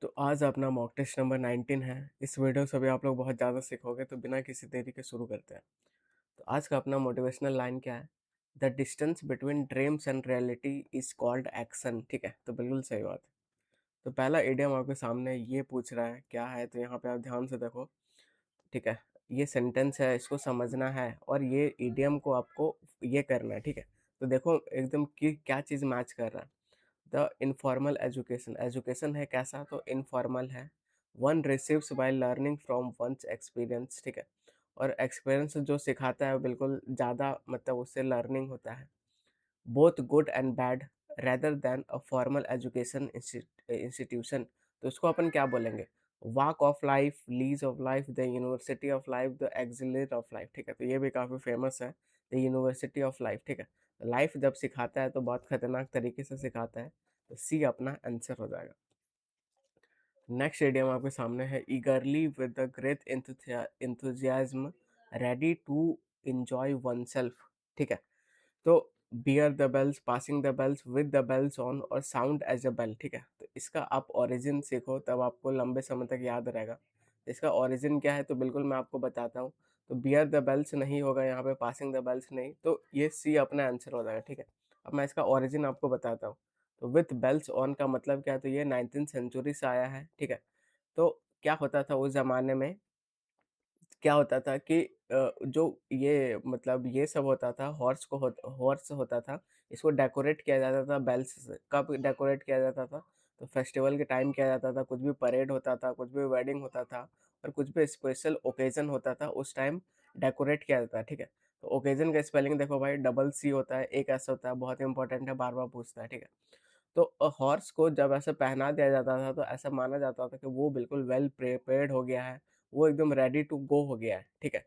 तो आज अपना मॉक टेस्ट नंबर 19 है। इस वीडियो से भी आप लोग बहुत ज़्यादा सीखोगे, तो बिना किसी देरी के शुरू करते हैं। तो आज का अपना मोटिवेशनल लाइन क्या है? The distance between dreams and reality is called action. ठीक है, तो बिल्कुल सही बात है। तो पहला इडियम आपके सामने ये पूछ रहा है क्या है, तो यहाँ पे आप ध्यान से देखो। ठीक है, ये सेंटेंस है, इसको समझना है और ये इडियम को आपको ये करना है। ठीक है, तो देखो एकदम कि क्या चीज़ मैच कर रहा है। द इनफॉर्मल एजुकेशन, एजुकेशन है कैसा, तो इनफॉर्मल है। One receives by learning from one's experience. ठीक है, और एक्सपीरियंस जो सिखाता है वो बिल्कुल ज़्यादा मतलब उससे लर्निंग होता है। Both good and bad rather than a formal education institution. तो उसको अपन क्या बोलेंगे? Walk of life, lease of life, the university of life, the exhilarate of life. ठीक है, तो ये भी काफ़ी फेमस है, द यूनिवर्सिटी ऑफ लाइफ। ठीक है, लाइफ जब सिखाता है तो बहुत खतरनाक तरीके से सिखाता है, तो सी अपना आंसर हो जाएगा। नेक्स्ट इडियम आपके सामने है eagerly with the great enthusiasm ready to enjoy oneself। ठीक है, तो bear the bells, passing the bells, with the bells on और साउंड एज अ बेल। ठीक है, तो इसका आप ओरिजिन सीखो तब आपको लंबे समय तक याद रहेगा। इसका ओरिजिन क्या है तो बिल्कुल मैं आपको बताता हूँ। तो बियर द बेल्स नहीं होगा यहाँ पे, पासिंग द बेल्स नहीं, तो ये सी अपना आंसर हो जाएगा। ठीक है, अब मैं इसका ओरिजिन आपको बताता हूँ। तो विथ बेल्स ऑन का मतलब क्या है, तो ये 19th सेंचुरी से आया है। ठीक है, तो क्या होता था उस ज़माने में, क्या होता था कि जो ये मतलब ये सब होता था, हॉर्स होता था, इसको डेकोरेट किया जाता था बेल्स से। कब डेकोरेट किया जाता था? तो फेस्टिवल के टाइम किया जाता था, कुछ भी परेड होता था, कुछ भी वेडिंग होता था और कुछ भी स्पेशल ओकेजन होता था, उस टाइम डेकोरेट किया जाता है। ठीक है, तो ओकेजन का स्पेलिंग देखो भाई, डबल सी होता है, एक ऐसा होता है, बहुत इंपॉर्टेंट है, बार बार पूछता है। ठीक है, तो हॉर्स को जब ऐसे पहना दिया जाता था तो ऐसा माना जाता था कि वो बिल्कुल वेल प्रिपेयर्ड हो गया है, वो एकदम रेडी टू गो हो गया है। ठीक है,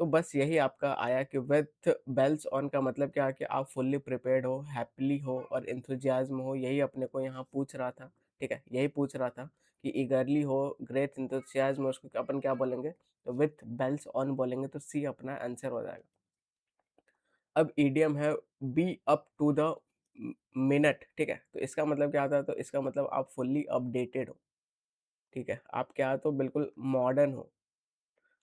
तो बस यही आपका आया कि विथ बेल्स ऑन का मतलब क्या है कि आप फुल्ली प्रिपेयर्ड हो, हैप्पीली हो और एंथुजियाज्म हो, यही अपने को यहाँ पूछ रहा था। ठीक है, यही पूछ रहा था कि ईगरली हो, ग्रेट एंथुजियाज्म हो, उसको अपन क्या बोलेंगे? तो विथ बेल्स ऑन बोलेंगे, तो सी अपना आंसर हो जाएगा। अब ईडीएम है be up to the minute. ठीक है, तो इसका मतलब क्या आता है? तो इसका मतलब आप फुल्ली अपडेटेड हो। ठीक है, आप क्या तो बिल्कुल मॉडर्न हो।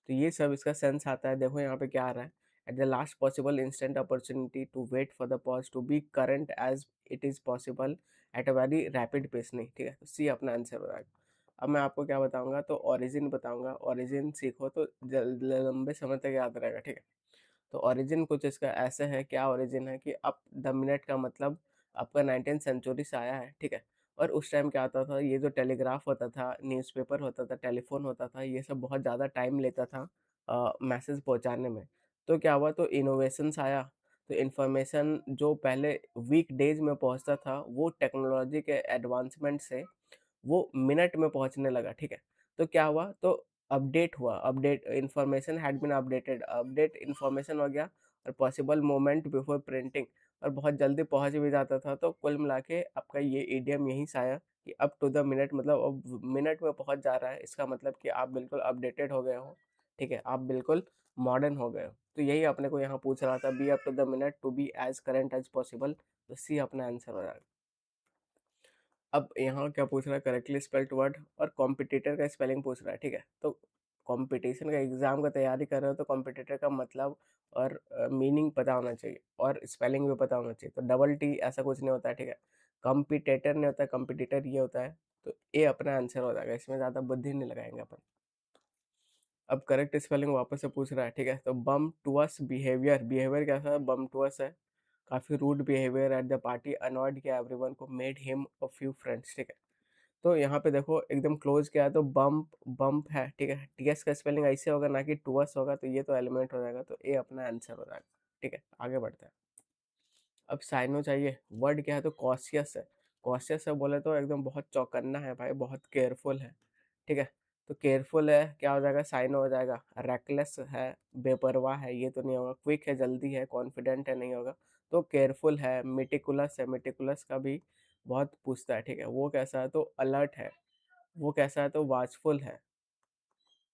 तो ये सब इसका सेंस आता है। देखो यहाँ पे क्या आ रहा है, at the last possible instant opportunity to wait for the pause to be current as it is possible at a very rapid pace. नहीं, ठीक है, तो सी अपना आंसर हो जाएगा। अब मैं आपको क्या बताऊंगा, तो ओरिजिन बताऊंगा। ओरिजिन सीखो तो लंबे समय तक याद रहेगा। ठीक है, तो ओरिजिन कुछ इसका ऐसे है, क्या ओरिजिन है कि अप द मिनट का मतलब आपका 19th सेंचुरी से आया है। ठीक है, और उस टाइम क्या होता था, ये जो टेलीग्राफ होता था, न्यूज़पेपर होता था, टेलीफोन होता था, ये सब बहुत ज़्यादा टाइम लेता था मैसेज पहुंचाने में। तो क्या हुआ, तो इनोवेशंस आया। तो इन्फॉर्मेशन जो पहले वीक डेज में पहुंचता था, वो टेक्नोलॉजी के एडवांसमेंट से वो मिनट में पहुंचने लगा। ठीक है, तो क्या हुआ, तो अपडेट हुआ, update information had been updated, update information हो गया और पॉसिबल मोमेंट बिफोर प्रिंटिंग, और बहुत जल्दी पहुंच भी जाता था। तो कुल मिला के आपका ये इडियम यहीं से आया कि अप टू द मिनट, मतलब अब मिनट में पहुंच जा रहा है, इसका मतलब कि आप बिल्कुल अपडेटेड हो गए हो। ठीक है, आप बिल्कुल मॉडर्न हो गए हो। तो यही अपने को यहाँ पूछ रहा था, be up to the minute to be as current as possible, तो सी अपना आंसर हो जाएगा। अब यहाँ क्या पूछ रहा है, करेक्टली स्पेल्ड वर्ड और कॉम्पिटिटर का स्पेलिंग पूछ रहा है। ठीक है, तो कंपटीशन का एग्जाम का तैयारी कर रहे हो तो कॉम्पिटिटर का मतलब और मीनिंग पता होना चाहिए और स्पेलिंग भी पता होना चाहिए। तो डबल टी ऐसा कुछ नहीं होता है। ठीक है, कॉम्पिटिटर नहीं होता, कॉम्पिटिटर ये होता है। तो ए अपना आंसर हो जाएगा, इसमें ज़्यादा बुद्धि नहीं लगाएंगे अपन। अब करेक्ट स्पेलिंग वापस से पूछ रहा है। ठीक है, तो बम टूअस बिहेवियर, बिहेवियर कैसा है, बम टूअस है, काफ़ी rude behaviour at the party, annoyed किया एवरीवन को, made him a few friends. ठीक है, तो यहाँ पे देखो एकदम क्लोज क्या है, तो बम्प, बम्प है। ठीक है, टीएस का स्पेलिंग ऐसे होगा ना कि टूअस होगा, तो ये तो एलिमेंट हो जाएगा, तो ए अपना आंसर हो जाएगा। ठीक है, आगे बढ़ते हैं। अब साइनो चाहिए, वर्ड क्या है, तो कॉशियस है। कॉशियस है बोले तो एकदम बहुत चौकन्ना है भाई, बहुत केयरफुल है। ठीक है, तो केयरफुल है, क्या हो जाएगा, साइनो हो जाएगा। रेकलेस है, बेपरवाह है, ये तो नहीं होगा। क्विक है, जल्दी है, कॉन्फिडेंट है, नहीं होगा। तो केयरफुल है, मेटिकुलस है, मेटिकुलस का भी बहुत पूछता है। ठीक है, वो कैसा है, तो अलर्ट है। वो कैसा है, तो वॉचफुल है।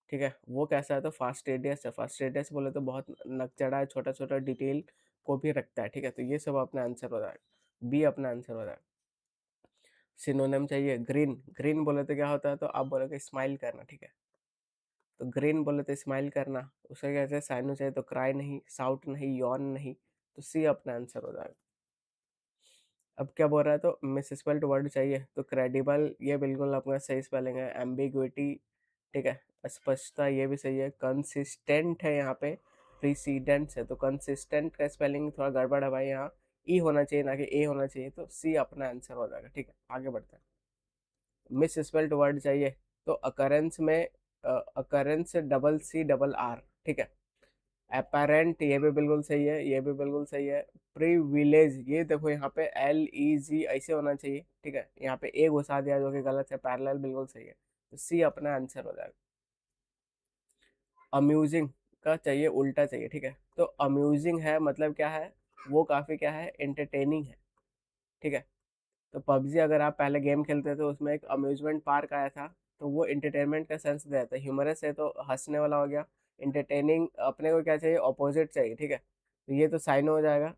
ठीक है, वो कैसा है, तो फास्टिडियस है। फास्टिडियस बोले तो बहुत नकचढ़ा है, छोटा छोटा डिटेल को भी रखता है। ठीक है, तो ये सब अपना आंसर हो जाएगा, बी अपना आंसर हो जाएगा। सिनोनिम चाहिए ग्रीन, ग्रीन बोले तो क्या होता है, तो आप बोलोगे स्माइल करना, ठीक है। तो ग्रीन बोले तो स्माइल करना, उसका क्या चाहिए, साइनो चाहिए, तो क्राई नहीं, साउट नहीं, यॉन नहीं, तो सी अपना आंसर हो जाएगा। अब क्या बोल रहा है, तो मिसस्पेल्ड वर्ड चाहिए, तो क्रेडिबल ये बिल्कुल अपना सही स्पेलिंग है। एम्बिग्विटी, ठीक है, स्पष्टता ये भी सही है। कंसिस्टेंट है यहाँ पे, प्रीसीडेंट्स है, तो कंसिस्टेंट का स्पेलिंग थोड़ा गड़बड़ है भाई, यहाँ ई होना चाहिए ना कि ए होना चाहिए, तो सी अपना आंसर हो जाएगा, ठीक है। आगे बढ़ते हैं। मिस स्पेल्ड वर्ड चाहिए, तो अकरेंस में occurrence double C double R, ठीक है। अपेरेंट ये भी बिल्कुल सही है, ये भी बिल्कुल सही है। प्रिविलेज ये देखो यहाँ पे एल ई जी ऐसे होना चाहिए, ठीक है, यहाँ पे ए घुसा दिया जो कि गलत है। पैरेलल बिल्कुल सही है, तो सी अपना आंसर हो जाएगा। अम्यूजिंग का चाहिए, उल्टा चाहिए, ठीक है। तो अम्यूजिंग है मतलब क्या है, वो काफी क्या है, एंटरटेनिंग है, ठीक है। तो पबजी अगर आप पहले गेम खेलते थे तो उसमें एक अम्यूजमेंट पार्क आया था, तो वो इंटरटेनमेंट का सेंस देता है। ह्यूमरस है तो हंसने वाला हो गया, इंटरटेनिंग अपने को क्या चाहिए, ऑपोजिट चाहिए, ठीक है। तो ये तो साइन हो जाएगा।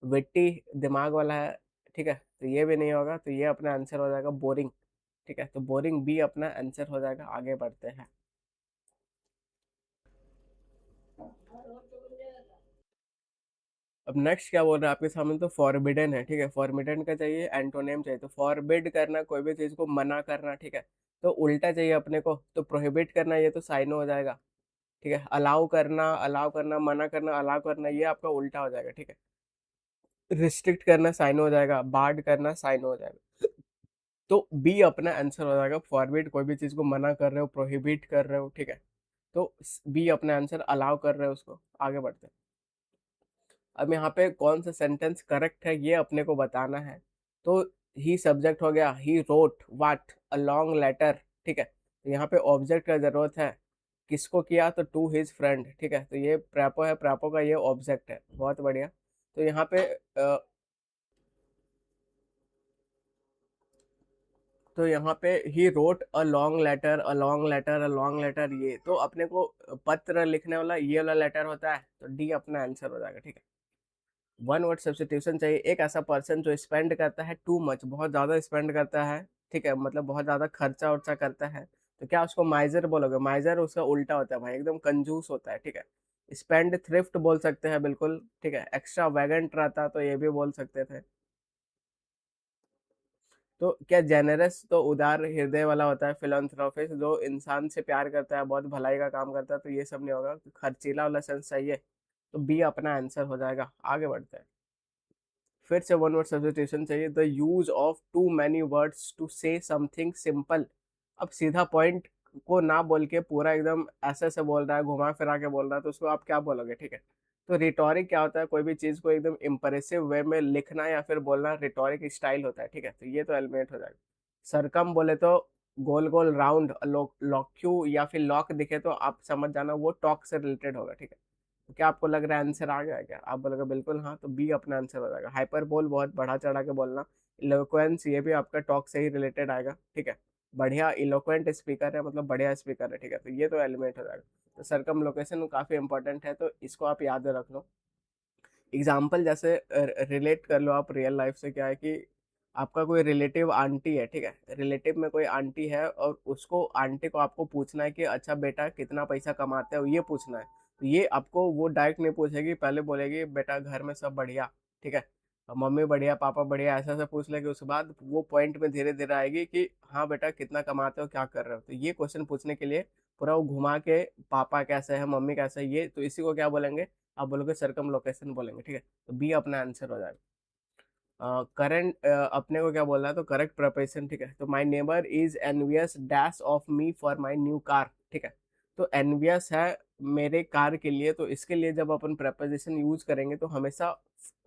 विट्टी दिमाग वाला है, ठीक है, तो ये भी नहीं होगा, तो ये अपना आंसर हो जाएगा बोरिंग, ठीक है। तो बोरिंग बी अपना आंसर हो जाएगा। आगे बढ़ते हैं। अब नेक्स्ट क्या बोल रहा है आपके सामने, तो फॉरबिडन है, ठीक है। फॉरबिडन का चाहिए, एंटोनेम चाहिए, तो फॉरबिड करना कोई भी चीज को मना करना, ठीक है। तो उल्टा चाहिए अपने को, तो प्रोहिबिट करना ये तो साइनो हो जाएगा, ठीक है। अलाउ करना, अलाउ करना, मना करना, अलाउ करना, ये आपका उल्टा हो जाएगा, ठीक है। रिस्ट्रिक्ट करना साइनो हो जाएगा, बार्ड करना साइनो हो जाएगा। तो बी अपना आंसर हो जाएगा। फॉरबिड कोई भी चीज को मना कर रहे हो, प्रोहिबिट कर रहे हो, ठीक है। तो बी अपना आंसर, अलाउ कर रहे हो उसको। आगे बढ़ते हैं। अब यहाँ पे कौन सा सेंटेंस करेक्ट है ये अपने को बताना है। तो ही सब्जेक्ट हो गया, he wrote what a long letter, ठीक है। तो यहाँ पे ऑब्जेक्ट का जरूरत है, किसको किया, तो टू हिज फ्रेंड, ठीक है। तो ये प्रैपो है, प्रैपो का ये ऑब्जेक्ट है, बहुत बढ़िया। तो यहाँ पे तो यहाँ पे he wrote a long letter, a long letter, a long letter, ये तो अपने को पत्र लिखने वाला ये वाला लेटर होता है, तो डी अपना आंसर हो जाएगा, ठीक है। वन वर्ड सब्सटीट्यूशन चाहिए, एक ऐसा पर्सन जो स्पेंड करता है टू मच, बहुत ज्यादा स्पेंड करता है, ठीक है, मतलब बहुत ज्यादा खर्चा उर्चा करता है, तो क्या उसको माइजर बोलोगे। माइजर उसका उल्टा होता है भाई, एकदम कंजूस होता है, ठीक है। स्पेंड थ्रिफ्ट बोल सकते हैं बिल्कुल, ठीक है। एक्स्ट्रा वैगेंट रहता तो ये भी बोल सकते थे। तो क्या जेनरस तो उदार हृदय वाला होता है। फिलंथ्रोपिस्ट जो इंसान से प्यार करता है, बहुत भलाई का काम करता है, तो ये सब नहीं होगा। तो खर्चीला वाला सेंस चाहिए, तो बी अपना आंसर हो जाएगा। आगे बढ़ते हैं। फिर से वन वर्ड सब्स्टिट्यूशन चाहिए, the use of too many words to say something simple. अब सीधा पॉइंट को ना बोल के पूरा एकदम ऐसे से बोल रहा है, घुमा फिरा के बोल रहा है, तो उसको आप क्या बोलोगे, ठीक है। तो रिटोरिक क्या होता है, कोई भी चीज को एकदम इंप्रेसिव वे में लिखना या फिर बोलना, रिटोरिक स्टाइल होता है, ठीक है। तो ये तो एलिमिनेट हो जाएगा। सरकम बोले तो गोल गोल, राउंड, लॉक्यू या फिर लॉक दिखे तो आप समझ जाना वो टॉक से रिलेटेड होगा, ठीक है। तो क्या आपको लग रहा है आंसर आ गया क्या, आप बोलोगे बिल्कुल हाँ, तो बी अपना आंसर हो जाएगा। हाइपर बोल बहुत बढ़ा चढ़ा के बोलना। इलोक्वेंस ये भी आपका टॉक से ही रिलेटेड आएगा, ठीक है। बढ़िया इलोक्वेंट स्पीकर है, मतलब बढ़िया स्पीकर है, ठीक है। तो ये तो एलिमेंट हो जाएगा। तो सरकम लोकेशन काफी इंपॉर्टेंट है, तो इसको आप याद रख लो। एग्जाम्पल जैसे रिलेट कर लो आप रियल लाइफ से। क्या है कि आपका कोई रिलेटिव आंटी है, ठीक है। रिलेटिव में कोई आंटी है और उसको आंटी को आपको पूछना है कि अच्छा बेटा कितना पैसा कमाते हो, ये पूछना है। तो ये आपको वो डायरेक्ट नहीं पूछेगी, पहले बोलेगी बेटा घर में सब बढ़िया, ठीक है, और मम्मी बढ़िया, पापा बढ़िया, ऐसा ऐसा पूछ लेगी। उसके बाद वो पॉइंट में धीरे धीरे आएगी कि हाँ बेटा कितना कमाते हो, क्या कर रहे हो। तो ये क्वेश्चन पूछने के लिए पूरा वो घुमा के, पापा कैसे है, मम्मी कैसे है, ये तो इसी को क्या बोलेंगे, आप बोलोगे सरकम लोकेशन बोलेंगे, ठीक है। तो बी अपना आंसर हो जाएगा। करंट अपने को क्या बोलना है, तो करेक्ट प्रपोजिशन, ठीक है। तो my neighbour is envious dash of me for my new car, ठीक है। तो एनवियस है मेरे कार के लिए, तो इसके लिए जब अपन प्रपोजिशन यूज करेंगे तो हमेशा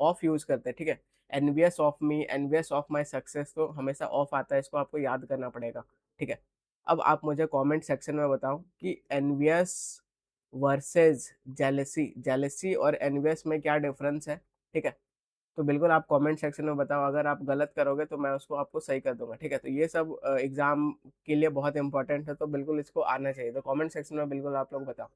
ऑफ यूज करते हैं, ठीक है। Envious of me, envious of my success, तो हमेशा ऑफ आता है, इसको आपको याद करना पड़ेगा, ठीक है। अब आप मुझे कमेंट सेक्शन में बताओ कि एनवियस वर्सेस जेलेसी, जेलेसी और एनवियस में क्या डिफरेंस है, ठीक है। तो बिल्कुल आप कमेंट सेक्शन में बताओ, अगर आप गलत करोगे तो मैं उसको आपको सही कर दूंगा, ठीक है। तो ये सब एग्जाम के लिए बहुत इंपॉर्टेंट है, तो बिल्कुल इसको आना चाहिए। तो कमेंट सेक्शन में बिल्कुल आप लोग बताओ।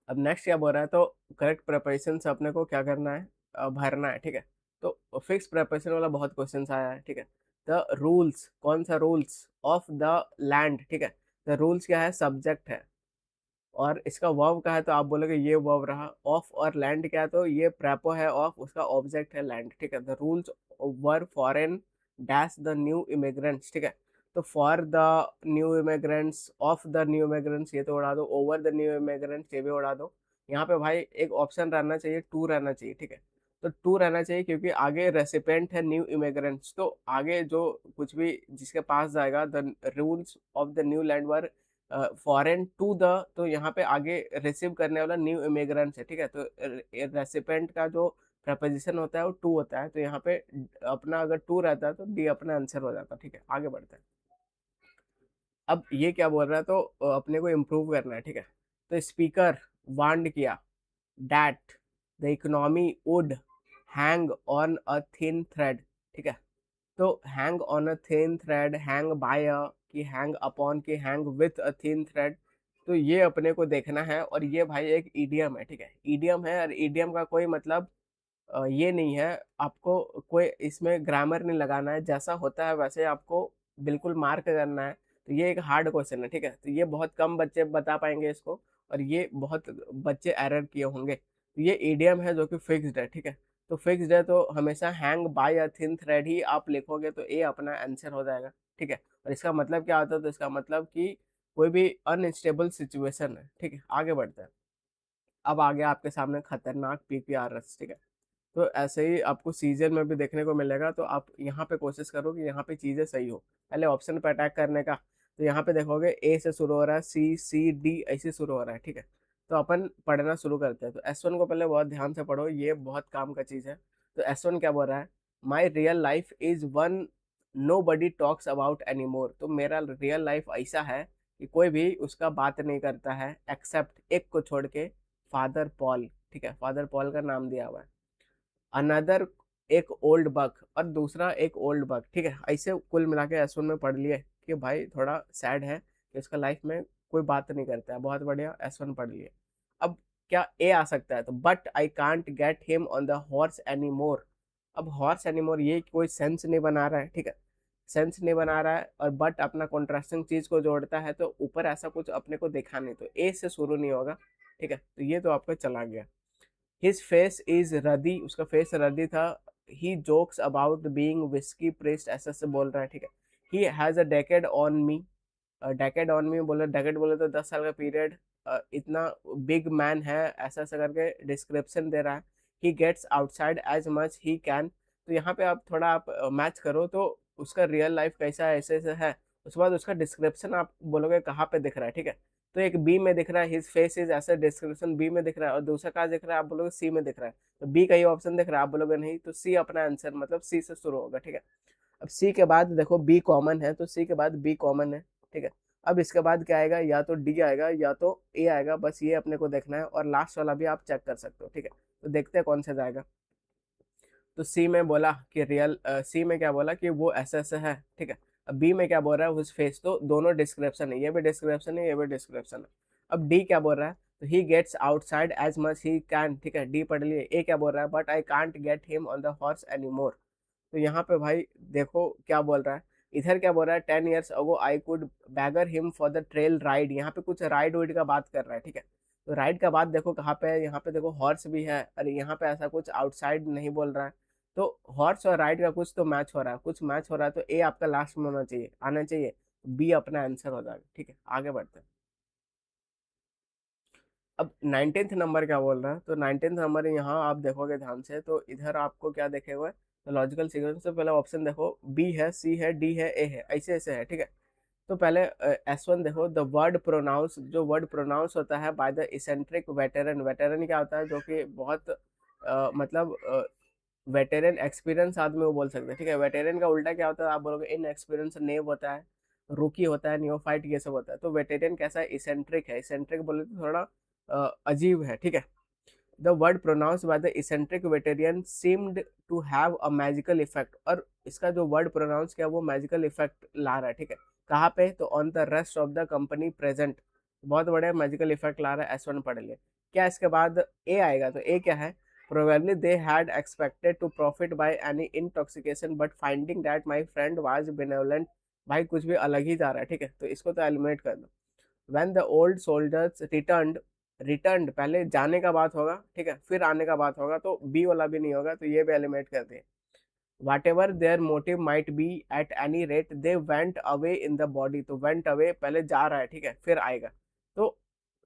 अब नेक्स्ट क्या बोल रहा है, तो करेक्ट प्रेपरेशन से अपने को क्या करना है, भरना है, ठीक है। तो फिक्स प्रेपरेशन वाला बहुत क्वेश्चन आया है, ठीक है। द रूल्स, कौन सा रूल्स ऑफ द लैंड, ठीक है। द रूल्स क्या है, सब्जेक्ट है, और इसका वर्ब का है तो आप बोलोगे ये वर्ब रहा। ऑफ और लैंड क्या है, तो ये प्रेपो है ऑफ, उसका ऑब्जेक्ट है लैंड, ठीक है। The rules were foreign dash the new immigrants, ठीक है। तो for the new immigrants, of the new immigrants ये तो उड़ा दो, ओवर द न्यू इमिग्रेंट्स ये भी उड़ा दो। यहाँ पे भाई एक ऑप्शन रहना चाहिए, टू रहना चाहिए, ठीक है। तो टू रहना चाहिए क्योंकि आगे रेसिपेंट है न्यू इमिग्रेंट्स, तो आगे जो कुछ भी जिसके पास जाएगा, the rules of the new land were foreign to the, तो यहाँ पे आगे रिसीव करने वाला न्यू इमिग्रेंट्स है, ठीक है। तो रेसिपेंट का जो प्रपोजिशन होता है वो टू होता है, तो यहाँ पे अपना अगर टू रहता है तो डी अपना आंसर हो जाता है, ठीक है। आगे बढ़ते हैं। अब ये क्या बोल रहा है, तो अपने को इम्प्रूव करना है, ठीक है। तो स्पीकर वांड किया that the economy would hang on a thin thread, ठीक है। तो hang on a thin thread, hang by a, कि हैंग अपॉन, की hang with a thin thread, तो ये अपने को देखना है। और ये भाई एक ईडियम है, ठीक है। ईडियम है, और ईडियम का कोई मतलब ये नहीं है, आपको कोई इसमें ग्रामर नहीं लगाना है, जैसा होता है वैसे आपको बिल्कुल मार्क करना है। तो ये एक हार्ड क्वेश्चन है, ठीक है। तो ये बहुत कम बच्चे बता पाएंगे इसको, और ये बहुत बच्चे एरर किए होंगे। तो ये ईडियम है जो कि फिक्स्ड है, ठीक है। तो फिक्स्ड है तो हमेशा hang by a thin thread ही आप लिखोगे, तो ए अपना आंसर हो जाएगा, ठीक है। और इसका मतलब क्या होता है, तो इसका मतलब कि कोई भी अनस्टेबल सिचुएशन है, ठीक है। आगे बढ़ते हैं। अब आगे आपके सामने खतरनाक पीपीआरएस, ठीक है। तो ऐसे ही आपको सीजन में भी देखने को मिलेगा, तो आप यहाँ पे कोशिश करो कि यहाँ पे चीज़ें सही हो, पहले ऑप्शन पे अटैक करने का। तो यहाँ पे देखोगे ए से शुरू हो रहा है, सी सी डी ऐसे शुरू हो रहा है, ठीक है। तो अपन पढ़ना शुरू करते हैं। तो S1 को पहले बहुत ध्यान से पढ़ो, ये बहुत काम का चीज़ है। तो S1 क्या बोल रहा है, my real life is one nobody talks about anymore, तो मेरा रियल लाइफ ऐसा है कि कोई भी उसका बात नहीं करता है एक्सेप्ट एक को छोड़ के, फादर पॉल, ठीक है। फादर पॉल का नाम दिया हुआ है। अनदर एक ओल्ड बक, और दूसरा एक ओल्ड बक, ठीक है। ऐसे कुल मिला के S1 में पढ़ लिए कि भाई थोड़ा सैड है कि उसका लाइफ में कोई बात नहीं करता है, बहुत बढ़िया S1 पढ़ लिए। अब क्या ए आ सकता है, तो but I can't get him on the horse any more. अब हॉर्स एनी मोर ये कोई सेंस नहीं बना रहा है, ठीक है। सेंस नहीं बना रहा है, और बट अपना कॉन्ट्रास्टिंग चीज को जोड़ता है, तो ऊपर ऐसा कुछ अपने को देखा नहीं, तो ए से शुरू नहीं होगा, ठीक है। तो ये तो आपका चला गया। हिज फेस इज रदी, उसका फेस रदी था। He jokes about being whisky pressed, ऐसा से बोल रहा है, ठीक है। He has a decade on me, decade on me बोले, डेकेड बोले तो 10 साल का पीरियड, इतना बिग मैन है, ऐसा ऐसा करके डिस्क्रिप्शन दे रहा है। He gets outside as much he can, तो यहाँ पे आप थोड़ा आप मैच करो, तो उसका रियल लाइफ कैसा है, ऐसे ऐसे है। उसके बाद उसका डिस्क्रिप्शन आप बोलोगे कहाँ पे दिख रहा है, ठीक है। तो एक बी में दिख रहा है, हिज फेस इज, ऐसा डिस्क्रिप्शन बी में दिख रहा है, और दूसरा कहाँ दिख रहा है, आप बोलोगे सी में दिख रहा है। तो बी का ही ऑप्शन दिख रहा है, आप बोलोगे नहीं, तो सी अपना आंसर, मतलब सी से शुरू होगा, ठीक है। अब सी के बाद देखो बी कॉमन है, तो सी के बाद बी कॉमन है, ठीक है। अब इसके बाद क्या आएगा, या तो डी आएगा या तो ए आएगा, बस ये अपने को देखना है, और लास्ट वाला भी आप चेक कर सकते हो, ठीक है। तो देखते हैं कौन सा जाएगा। तो सी में बोला कि रियल, सी में क्या बोला कि वो ऐसा ऐसा है, ठीक है। अब बी में क्या बोल रहा है, उस फेस, तो दोनों डिस्क्रिप्शन है, ये भी डिस्क्रिप्शन है, ये भी डिस्क्रिप्शन है। अब डी क्या बोल रहा है, तो he gets outside as much he can, ठीक है। डी पढ़ लिए। ए क्या बोल रहा है, but I can't get him on the horse any more. तो यहाँ पे भाई देखो क्या बोल रहा है, इधर क्या बोल रहा है, 10 years ago I could beggar him for the trail ride, यहाँ पे कुछ राइड वाइड का बात कर रहा है, ठीक है। तो राइड का बात देखो कहाँ पे है, यहाँ पे देखो हॉर्स भी है, अरे यहाँ पे ऐसा कुछ आउटसाइड नहीं बोल रहा है। तो हॉर्स और राइड का कुछ तो मैच हो रहा है, कुछ मैच हो रहा है, तो ए आपका लास्ट में होना चाहिए, आना चाहिए। बी अपना आंसर हो जाएगा, ठीक है। आगे बढ़ते हैं। अब 19th नंबर क्या बोल रहा है, तो 19th नंबर यहाँ आप देखोगे ध्यान से, तो इधर आपको क्या देखे हुए, तो लॉजिकल सीक्वेंस से पहले ऑप्शन देखो, बी है, सी है, डी है, ए है, ऐसे ऐसे है, ठीक है। तो पहले S1 देखो, द वर्ड प्रोनाउंस, जो वर्ड प्रोनाउंस होता है bye the eccentric veteran, veteran क्या होता है, जो कि बहुत मतलब वेटेरन एक्सपीरियंस आदमी वो बोल सकते हैं, ठीक है। वेटेरन का उल्टा क्या होता है, आप बोलोगे इन एक्सपीरियंस, नेव होता है, रूकी होता है, नियोफाइट, ये सब होता है। तो वेटेरन कैसा है, इसेंट्रिक है, इसेंट्रिक बोले तो थोड़ा अजीब है, ठीक है। The word pronounce by the eccentric veteran seemed to have a magical effect, और इसका जो वर्ड प्रोनाउंस किया वो मैजिकल इफेक्ट ला रहा है, ठीक है। कहाँ पे, तो on the rest of the company present, बहुत बड़े मैजिकल इफेक्ट ला रहा है। S1 पढ़ लिए। क्या इसके बाद ए आएगा, तो ए क्या है, Probably they had expected to profit by any intoxication, but finding that my friend was benevolent. भाई कुछ भी अलग ही जा रहा है, ठीक है, तो इसको तो एलिमिनेट कर दो। When the old soldiers returned पहले जाने का बात होगा, ठीक है, फिर आने का बात होगा, तो बी वाला भी नहीं होगा, तो ये भी एलिमिनेट कर दिए। Whatever their motive might be, at any rate they went away in the body, तो went away पहले जा रहा है, ठीक है, फिर आएगा, तो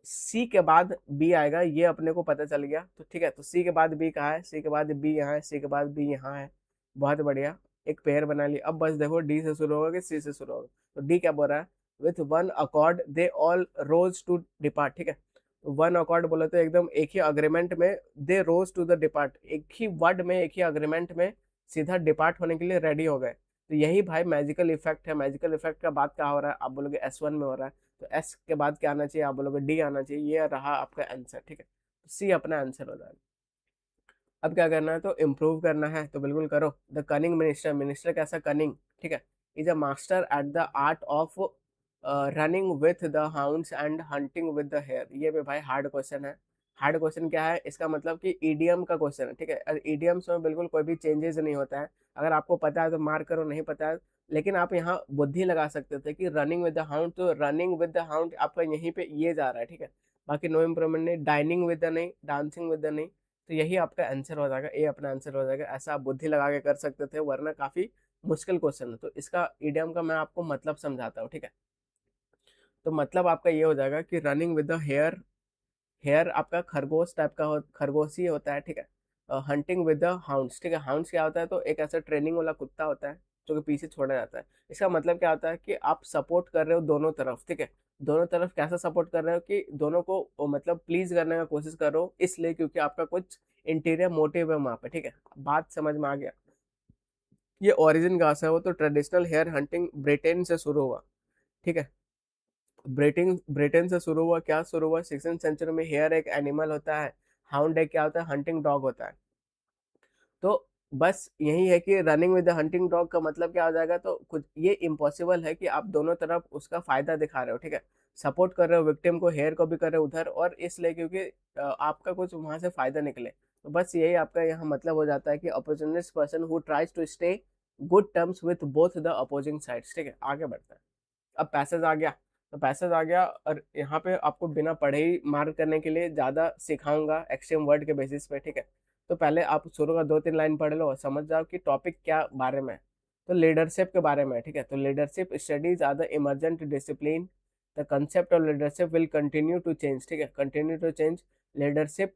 सी के बाद बी आएगा, ये अपने को पता चल गया। तो ठीक है, तो सी के बाद बी कहाँ है, सी के बाद बी यहाँ है, सी के बाद बी यहाँ है। बहुत बढ़िया, एक पेयर बना लिया। अब बस देखो डी से शुरू होगा कि सी से शुरू होगा। तो डी क्या बोल रहा है, with one accord they all rose to depart, ठीक है, तो वन अकॉर्ड बोले तो एकदम एक ही अग्रीमेंट में, दे रोज टू द डिपार्ट, एक ही वर्ड में, एक ही अग्रीमेंट में सीधा डिपार्ट होने के लिए रेडी हो गए। तो यही भाई मैजिकल इफेक्ट है। मैजिकल इफेक्ट का बात क्या हो रहा है, आप बोलोगे S1 में हो रहा है, तो एस के बाद क्या आना चाहिए, आप बोलोगे डी आना चाहिए। ये रहा आपका आंसर, ठीक है, तो सी अपना आंसर हो जाएगा। अब क्या करना है, तो इम्प्रूव करना है, तो बिल्कुल करो। द कनिंग मिनिस्टर, मिनिस्टर कैसा कनिंग, ठीक है, is a master at the art of running with the hounds and hunting with the hare. ये भी भाई हार्ड क्वेश्चन है। हार्ड क्वेश्चन क्या है, इसका मतलब कि ईडीएम का क्वेश्चन है, ठीक है। ईडीएम्स में बिल्कुल कोई भी चेंजेस नहीं होता है। अगर आपको पता है तो मार्क करो, नहीं पता है लेकिन आप यहाँ बुद्धि लगा सकते थे कि रनिंग विद द हाउंड, तो रनिंग विद द हाउंड आपका यहीं पे ये जा रहा है, ठीक है। बाकी नो इम्प्रूवमेंट नहीं, डाइनिंग विद द नहीं, डांसिंग विद द नहीं, तो यही आपका आंसर हो जाएगा, ए अपना आंसर हो जाएगा। ऐसा आप बुद्धि लगा के कर सकते थे, वरना काफी मुश्किल क्वेश्चन है। तो इसका ईडियम का मैं आपको मतलब समझाता हूँ, ठीक है। तो मतलब आपका ये हो जाएगा कि running with the hare, hare आपका खरगोश टाइप का खरगोश ही होता है, ठीक है। हंटिंग विद द हाउंड्स, ठीक है, हाउंड्स क्या होता है, तो एक ऐसा ट्रेनिंग वाला कुत्ता होता है जो कि पीछे छोड़ा जाता है। इसका मतलब क्या होता है कि आप सपोर्ट कर रहे हो दोनों तरफ, ठीक है। दोनों तरफ कैसा सपोर्ट कर रहे हो कि दोनों को मतलब प्लीज करने का कोशिश कर रहे हो, इसलिए क्योंकि आपका कुछ इंटीरियर मोटिव है वहाँ पे, ठीक है। बात समझ में आ गया। ये ओरिजिन कहाँ से है, वो तो ट्रेडिशनल हेयर हंटिंग ब्रिटेन से शुरू हुआ, ठीक है। ब्रिटेन ब्रिटेन से शुरू हुआ, क्या शुरू हुआ, 16th सेंचुरी में। हेयर एक एनिमल होता है, हाउंड एक क्या होता है, हंटिंग डॉग होता है। तो बस यही है कि running with the hunting dog का मतलब क्या हो जाएगा, तो कुछ ये इम्पॉसिबल है कि आप दोनों तरफ उसका फायदा दिखा रहे हो, ठीक है। सपोर्ट कर रहे हो विक्टिम को, हेयर को भी कर रहे हो उधर, और इसलिए क्योंकि आपका कुछ वहां से फायदा निकले। तो बस यही आपका यहाँ मतलब हो जाता है कि opportunist person who tries to stay good terms with both the opposing sides, ठीक है। आगे बढ़ता है। अब पैसेज आ गया, तो पैसेज आ गया, और यहाँ पे आपको बिना पढ़े ही मार्क करने के लिए ज़्यादा सिखाऊंगा एक्सट्रीम वर्ड के बेसिस पे, ठीक है। तो पहले आप शुरू का 2-3 लाइन पढ़ लो, समझ जाओ कि टॉपिक क्या बारे में है। तो लीडरशिप के बारे में है, ठीक है। तो leadership studies are the emergent discipline, the concept of leadership will continue to change, ठीक है, continue to change. Leadership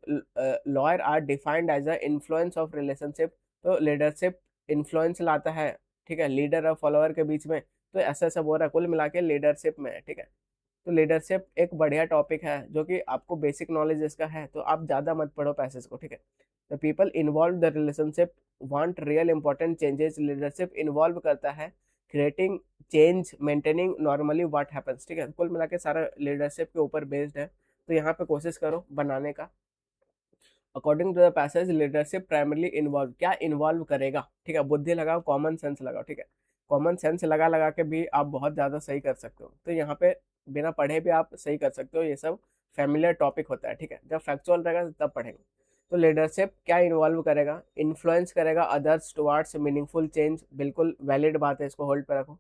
lawyer are defined as a influence of relationship, तो लीडरशिप इन्फ्लुएंस लाता है, ठीक है, लीडर और फॉलोअर के बीच में। तो ऐसा सब हो रहा है, कुल मिला के लीडरशिप में है, ठीक है। तो लीडरशिप एक बढ़िया टॉपिक है जो कि आपको बेसिक नॉलेज इसका है, तो आप ज़्यादा मत पढ़ो पैसेज को, ठीक है। The people involve the relationship want real important changes, leadership involve करता है creating change, maintaining normally what happens, ठीक है। कुल मिला के सारा लीडरशिप के ऊपर बेस्ड है, तो यहाँ पे कोशिश करो बनाने का। According to the passage leadership primarily involve, क्या इन्वॉल्व करेगा, ठीक है, बुद्धि लगाओ, कॉमन सेंस लगाओ, ठीक है। कॉमन सेंस लगा लगा के भी आप बहुत ज़्यादा सही कर सकते हो। तो यहाँ पे बिना पढ़े भी आप सही कर सकते हो, ये सब फैमिलियर टॉपिक होता है, ठीक है। जब फैक्चुअल रहेगा तब पढ़ेंगे। तो लीडरशिप क्या इन्वॉल्व करेगा, इन्फ्लुएंस करेगा अदर्स टुवार्ड्स मीनिंगफुल चेंज, बिल्कुल वैलिड बात है, इसको होल्ड पे रखो।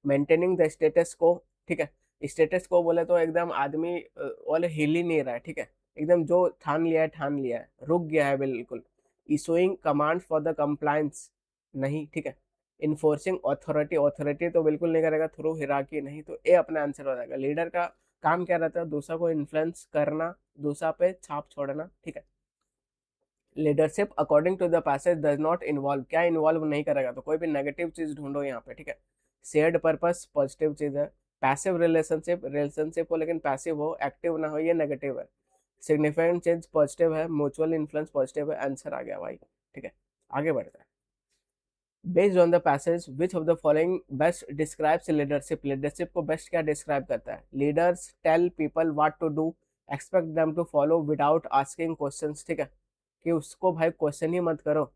मेंटेनिंग द स्टेटस को, ठीक है, स्टेटस को बोले तो एकदम आदमी और हिल ही नहीं रहा है, ठीक है, एकदम जो ठान लिया है ठान लिया है, रुक गया है बिल्कुल। Issuing command for the compliance, नहीं, ठीक है। इन्फोर्सिंग ऑथोरिटी, ऑथोरिटी तो बिल्कुल नहीं करेगा, थ्रू हिराकी नहीं, तो ए अपना आंसर हो जाएगा। लीडर का काम क्या रहता है, दूसरा को इन्फ्लुएंस करना, दूसरा पे छाप छोड़ना, ठीक है। Leadership according to the passage does not involve, क्या इन्वॉल्व नहीं करेगा, तो कोई भी नेगेटिव चीज ढूंढो यहाँ पे, ठीक है। शेयर्ड पर्पस पॉजिटिव चीज है। पैसिव रिलेशनशिप, रिलेशनशिप हो लेकिन पैसिव हो, एक्टिव ना हो, ये नेगेटिव है। सिग्निफिकेंट चेंज पॉजिटिव है, म्यूचुअल इन्फ्लुएंस पॉजिटिव है, आंसर आ गया भाई, ठीक है। आगे बढ़ते हैं। Based on the passage which of the following best describes leadership, leadership को बेस्ट क्या डिस्क्राइब करता है, leaders tell people what to do, expect them to follow without asking questions, ठीक है, कि उसको भाई क्वेश्चन ही मत करो।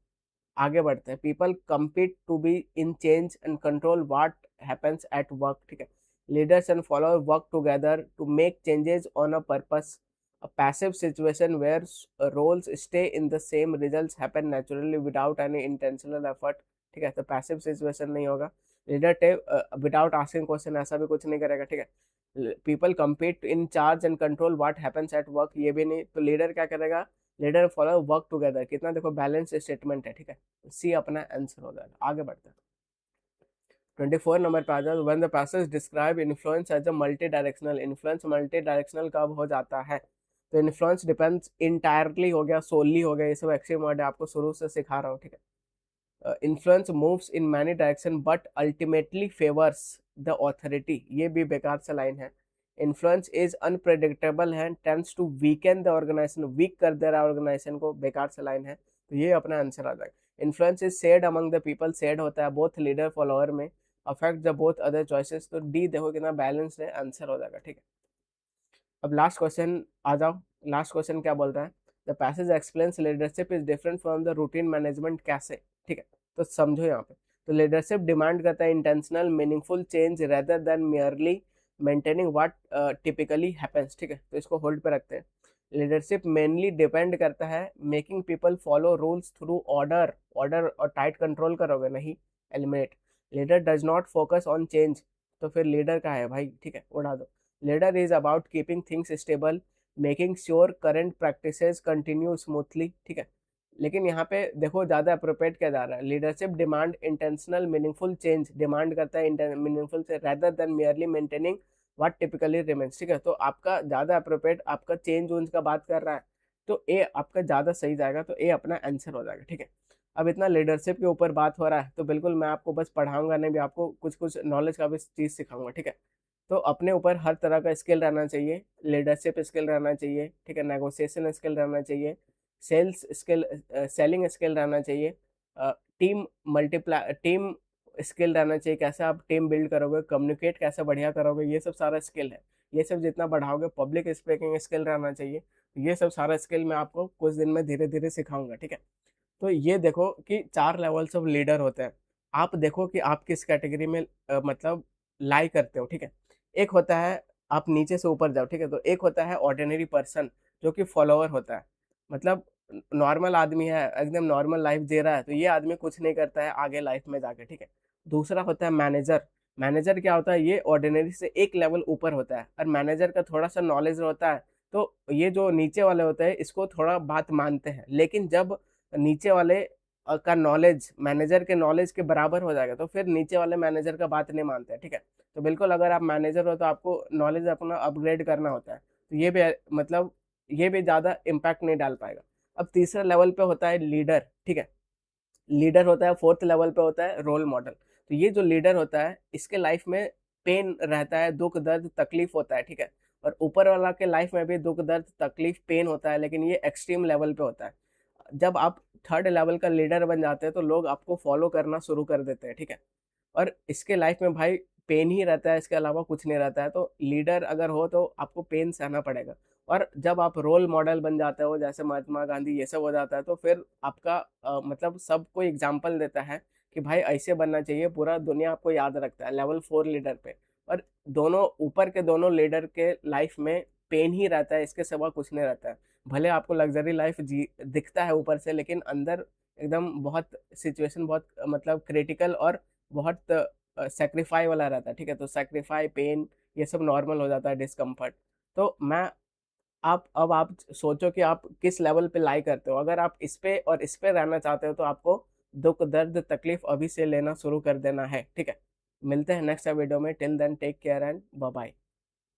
आगे बढ़ते हैं। People compete to be in change and control what happens at work, ठीक है। Leaders and follower work together to make changes on a purpose, A passive situation where roles stay in the same, results happen naturally without any intentional effort, ठीक है। तो passive situation नहीं होगा। Leader without asking question ऐसा भी कुछ नहीं करेगा, ठीक है। People compete in charge and control what happens at work, ये भी नहीं। तो लीडर क्या करेगा, लीडर फॉलो वर्क टुगेदर, कितना देखो बैलेंस स्टेटमेंट है, ठीक है। सी अपना आंसर हो जाएगा। आगे बढ़ते हैं 24 नंबर पे आ जाओ। When the passage describe influence as a multi directional, influence multi directional कब हो जाता है, तो इन्फ्लुएंस डिपेंड्स इंटायरली हो गया, सोली हो गया, ये सब एक्सिम वर्ड है, आपको शुरू से सिखा रहा हूँ, ठीक है। Influence moves in many direction but ultimately favours the authority, ये भी बेकार सा लाइन है। इन्फ्लुएंस इज अनप्रेडिक्टेबल है, tends to weaken the organisation, weak कर दे रहा है ऑर्गेनाइजेशन को, बेकार सा लाइन है। तो ये अपना आंसर आ जाएगा। Influence is shared among the people, shared होता है बोथ लीडर फॉलोअर में, affect the both other choices, तो डी देखो कितना बैलेंस है, आंसर हो जाएगा, ठीक है। अब लास्ट क्वेश्चन आ जाओ। लास्ट क्वेश्चन क्या बोल रहा है, the passage explains leadership is different from the routine management, कैसे, ठीक है। तो समझो यहाँ पे, तो लीडरशिप डिमांड करता है intentional meaningful change rather than merely maintaining what typically happens, ठीक है। तो इसको होल्ड पे रखते हैं। लीडरशिप मेनली डिपेंड करता है making people follow rules through order, order और टाइट कंट्रोल करोगे नहीं, eliminate. Leader does not focus on change, तो फिर लीडर का है भाई, ठीक है, उड़ा दो। Leader is about keeping things stable, making sure current practices continue smoothly, ठीक है। लेकिन यहाँ पे देखो ज़्यादा अप्रोप्रिएट क्या जा रहा है, leadership demand intentional meaningful change, demand करता है मीनिंगफुल से rather than merely maintaining what typically remains, ठीक है। तो आपका ज़्यादा अप्रोप्रिएट आपका चेंज वेंज का बात कर रहा है, तो ए आपका ज़्यादा सही जाएगा, तो ए अपना आंसर हो जाएगा, ठीक है। अब इतना लीडरशिप के ऊपर बात हो रहा है, तो बिल्कुल मैं आपको बस पढ़ाऊंगा नहीं, भी आपको कुछ कुछ नॉलेज का भी चीज़ सिखाऊंगा, ठीक है। तो अपने ऊपर हर तरह का स्किल रहना चाहिए, लीडरशिप स्किल रहना चाहिए, ठीक है, नेगोशिएशन स्किल रहना चाहिए, सेल्स स्किल, सेलिंग स्किल रहना चाहिए, टीम स्किल रहना चाहिए, कैसे आप टीम बिल्ड करोगे, कम्युनिकेट कैसे बढ़िया करोगे, ये सब सारा स्किल है। ये सब जितना बढ़ाओगे, पब्लिक स्पीकिंग स्किल रहना चाहिए, तो ये सब सारा स्किल मैं आपको कुछ दिन में धीरे धीरे सिखाऊंगा, ठीक है। तो ये देखो कि 4 लेवल्स ऑफ लीडर होते हैं। आप देखो कि आप किस कैटेगरी में मतलब लाई करते हो, ठीक है। एक होता है आप नीचे से ऊपर जाओ, ठीक है। तो एक होता है ऑर्डिनरी पर्सन, जो कि फॉलोअर होता है, मतलब नॉर्मल आदमी है, एकदम नॉर्मल लाइफ जी रहा है, तो ये आदमी कुछ नहीं करता है आगे लाइफ में जाके, ठीक है। दूसरा होता है मैनेजर। मैनेजर क्या होता है, ये ऑर्डिनरी से एक लेवल ऊपर होता है, और मैनेजर का थोड़ा सा नॉलेज होता है, तो ये जो नीचे वाले होते हैं इसको थोड़ा बात मानते हैं, लेकिन जब नीचे वाले का नॉलेज मैनेजर के नॉलेज के बराबर हो जाएगा, तो फिर नीचे वाले मैनेजर का बात नहीं मानते हैं, ठीक है। तो बिल्कुल अगर आप मैनेजर हो तो आपको नॉलेज अपना अपग्रेड करना होता है, तो ये भी मतलब ये भी ज़्यादा इम्पैक्ट नहीं डाल पाएगा। अब तीसरा लेवल पे होता है लीडर, ठीक है। लीडर होता है, फोर्थ लेवल पे होता है रोल मॉडल। तो ये जो लीडर होता है इसके लाइफ में पेन रहता है, दुख दर्द तकलीफ होता है, ठीक है। और ऊपर वाला के लाइफ में भी दुख दर्द तकलीफ पेन होता है, लेकिन ये एक्सट्रीम लेवल पे होता है। जब आप थर्ड लेवल का लीडर बन जाते हैं तो लोग आपको फॉलो करना शुरू कर देते हैं, ठीक है। और इसके लाइफ में भाई पेन ही रहता है, इसके अलावा कुछ नहीं रहता है। तो लीडर अगर हो तो आपको पेन सहना पड़ेगा। और जब आप रोल मॉडल बन जाते हो, जैसे महात्मा गांधी ये सब हो जाता है, तो फिर आपका मतलब सबको एग्जाम्पल देता है कि भाई ऐसे बनना चाहिए, पूरा दुनिया आपको याद रखता है लेवल 4 लीडर पे। और दोनों ऊपर के दोनों लीडर के लाइफ में पेन ही रहता है, इसके सिवा कुछ नहीं रहता है। भले आपको लग्जरी लाइफ जी दिखता है ऊपर से, लेकिन अंदर एकदम बहुत सिचुएशन बहुत मतलब क्रिटिकल और बहुत सेक्रीफाई वाला रहता है, ठीक है। तो सेक्रीफाई पेन ये सब नॉर्मल हो जाता है, डिस्कम्फर्ट। तो मैं आप अब आप सोचो कि आप किस लेवल पे लाई करते हो। अगर आप इस पे और इस पे रहना चाहते हो तो आपको दुख दर्द तकलीफ अभी से लेना शुरू कर देना है, ठीक है। मिलते हैं नेक्स्ट वीडियो में, till then take care and bye bye.